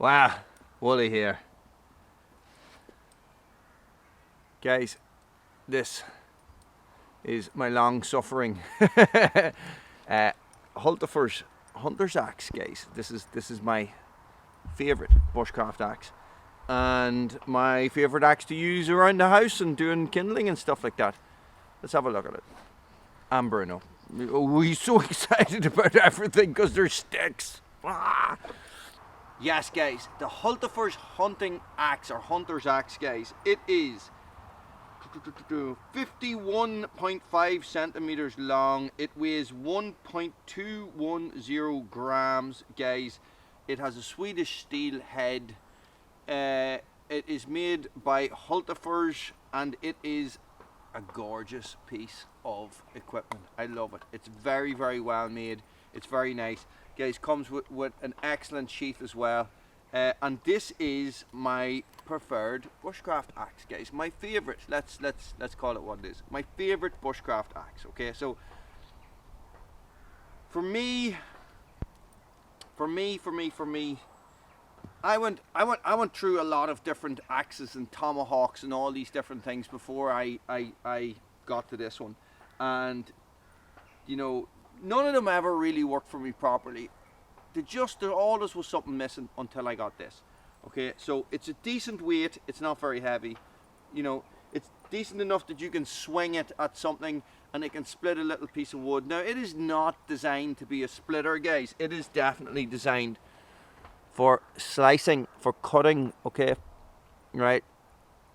Wow, woolly here. Guys, this is my long-suffering Hultafors hunter's axe, guys. This is my favourite bushcraft axe, and my favourite axe to use around the house and doing kindling and stuff like that. Let's have a look at it. And Bruno, we're so excited about everything because there's sticks. Ah! Yes, guys, the Hultafors hunting axe or hunter's axe, guys. It is 51.5 centimeters long. It weighs 1.210 grams, guys. It has a Swedish steel head. It is made by Hultafors, and it is a gorgeous piece of equipment. I love it. It's very, very well made. It's very nice, guys. Comes with an excellent sheath as well. And this is my preferred bushcraft axe, guys. My favorite. Let's call it what it is. My favorite bushcraft axe. Okay, so for me, I went through a lot of different axes and tomahawks and all these different things before I got to this one, and you know, none of them ever really worked for me properly. There always was something missing until I got this. Okay, so it's a decent weight. It's not very heavy. You know, it's decent enough that you can swing it at something and it can split a little piece of wood. Now, it is not designed to be a splitter, guys. It is definitely designed for slicing, for cutting. Okay, right?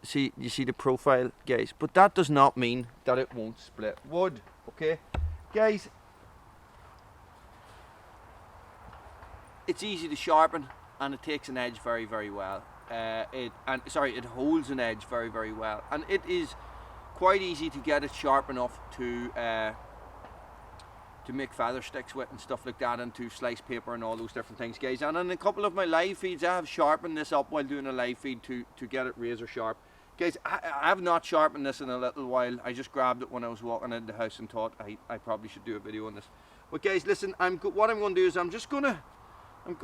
See, you see the profile, guys. But that does not mean that it won't split wood. Okay, guys. It's easy to sharpen, and it takes an edge very, very well. It holds an edge very, very well, and it is quite easy to get it sharp enough to make feather sticks with and stuff like that, and to slice paper and all those different things, guys. And in a couple of my live feeds, I have sharpened this up while doing a live feed to get it razor sharp, guys. I have not sharpened this in a little while. I just grabbed it when I was walking into the house and thought I probably should do a video on this. But guys, listen, what I'm going to do is I'm going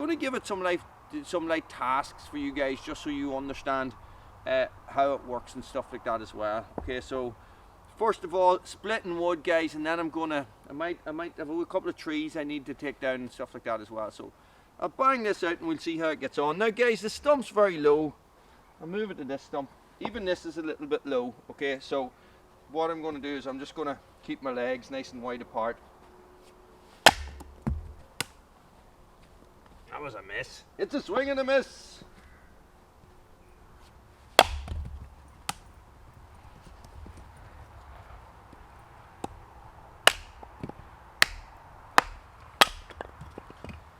to give it some light tasks for you guys, just so you understand how it works and stuff like that as well. Okay, so first of all, splitting wood, guys, and then I might have a couple of trees I need to take down and stuff like that as well. So I'll bang this out and we'll see how it gets on. Now, guys, the stump's very low. I'll move it to this stump. Even this is a little bit low. Okay, so what I'm going to do is I'm just going to keep my legs nice and wide apart. That was a miss. It's a swing and a miss.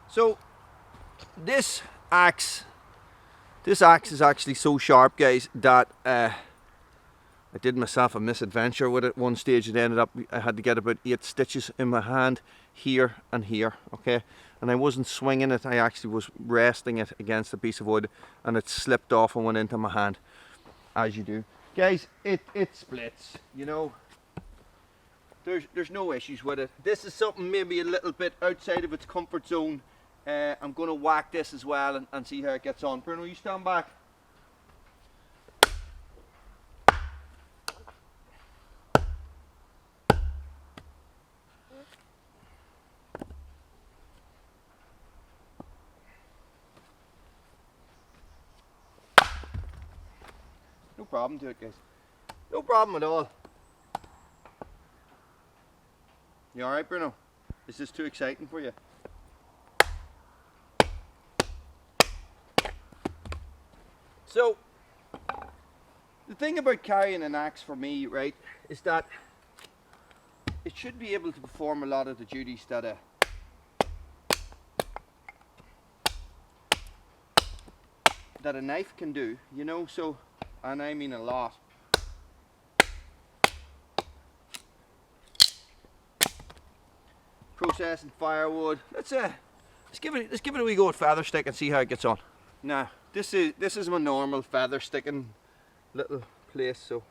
So this axe is actually so sharp, guys, that I did myself a misadventure with it. One stage it ended up I had to get about 8 stitches in my hand, here and here. Okay, and I wasn't swinging it, I actually was resting it against a piece of wood, and it slipped off and went into my hand, as you do, guys. It splits, you know. There's no issues with it. This is something maybe a little bit outside of its comfort zone. I'm going to whack this as well and see how it gets on. Bruno, you stand back. No problem to it, guys. No problem at all. You alright, Bruno? Is this too exciting for you? So, the thing about carrying an axe for me, right, is that it should be able to perform a lot of the duties that a knife can do, you know. So, and I mean a lot. Processing firewood. Let's give it a wee go at feather stick and see how it gets on. Now, this is my normal feather sticking little place, so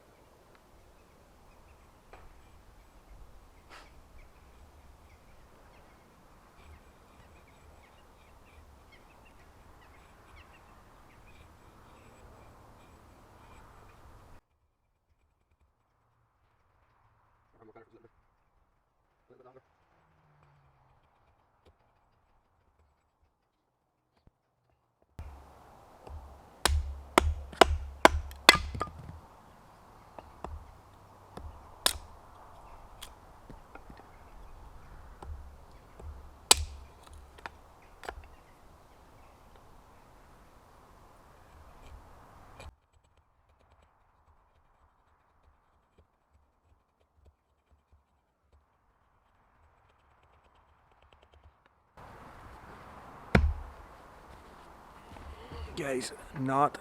longer, a little bit longer. Guys, not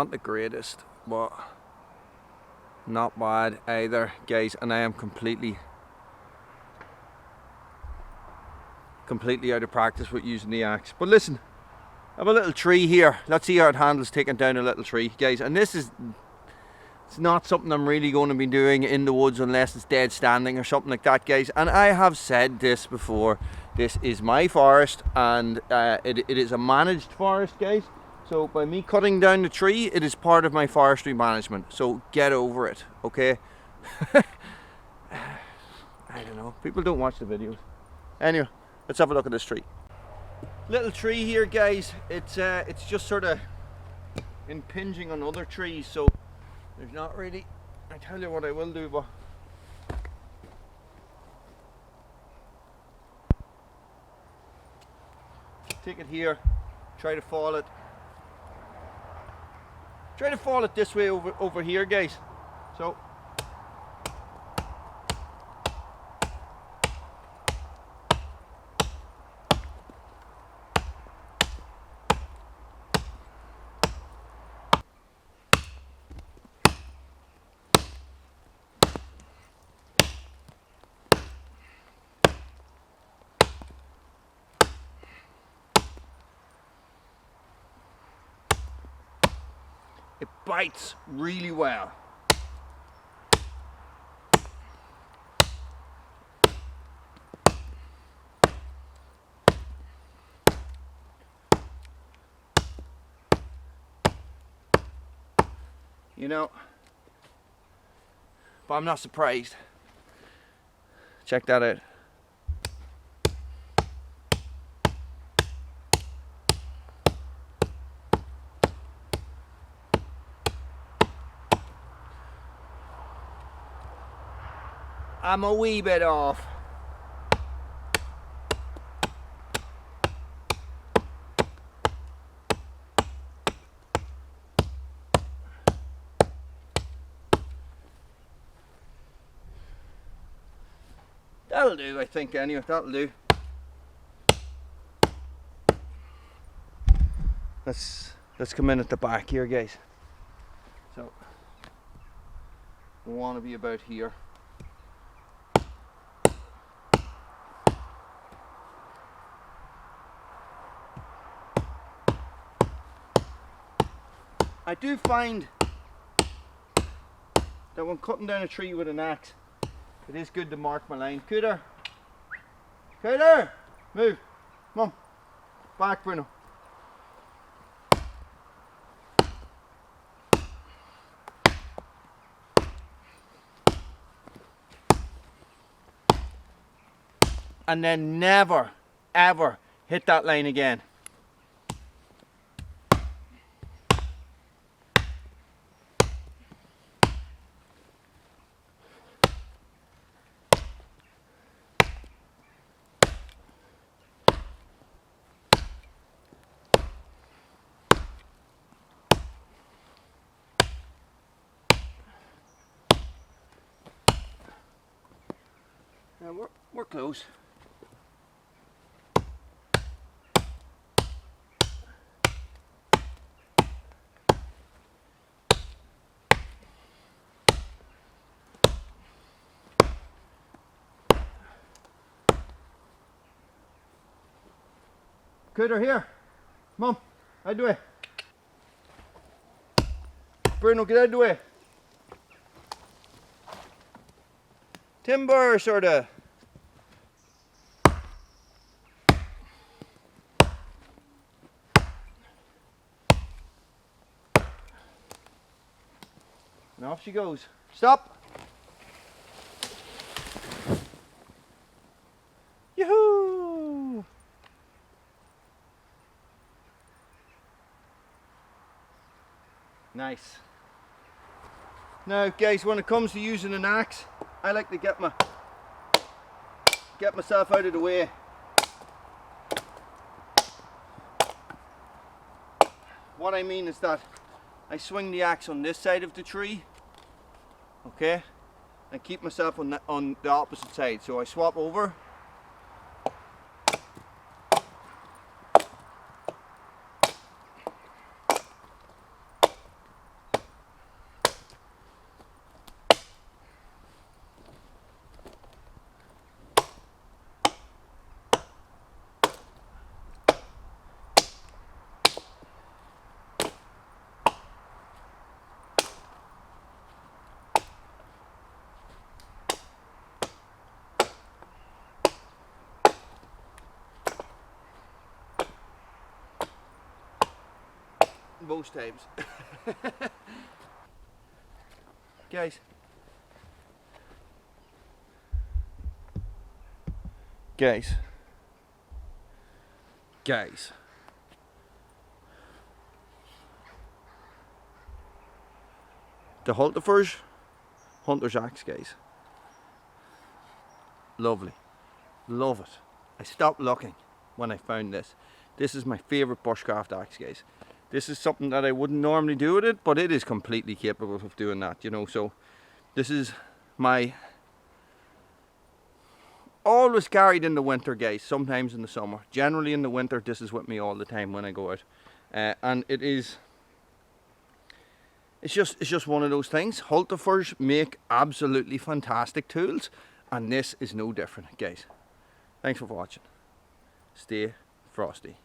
the greatest, but not bad either, guys, and I am completely out of practice with using the axe. But listen, I have a little tree here. Let's see how it handles taking down a little tree, guys. And it's not something I'm really going to be doing in the woods unless it's dead standing or something like that, guys. And I have said this before, this is my forest, and it is a managed forest, guys. So by me cutting down the tree, it is part of my forestry management. So get over it, okay? I don't know, people don't watch the videos. Anyway, let's have a look at this tree. Little tree here, guys. It's just sort of impinging on other trees, so there's not really, I tell you what I will do, but take it here, try to fall it this way over here, guys. So it bites really well. You know, but I'm not surprised. Check that out. I'm a wee bit off. That'll do, I think, anyway, that'll do. Let's come in at the back here, guys. So we want to be about here. I do find that when cutting down a tree with an axe, it is good to mark my line. Cooter! Cooter! Move! Come on. Back, Bruno. And then never, ever hit that line again. Now we're close. Cooter, here. Mom, out of the way. Bruno, get out of the way. Timber, sorta. And off she goes. Stop. Nice. Now guys, when it comes to using an axe, I like to get myself out of the way. What I mean is that I swing the axe on this side of the tree, okay, and keep myself on the opposite side. So I swap over. Most times. Guys, the Hultafors hunter's axe, guys. Lovely, love it. I stopped looking when I found this. This is my favorite bushcraft axe, guys. This is something that I wouldn't normally do with it, but it is completely capable of doing that, you know. So this is my always carried in the winter, guys, sometimes in the summer. Generally in the winter, this is with me all the time when I go out. And it's just one of those things. Hultafors make absolutely fantastic tools, and this is no different, guys. Thanks for watching. Stay frosty.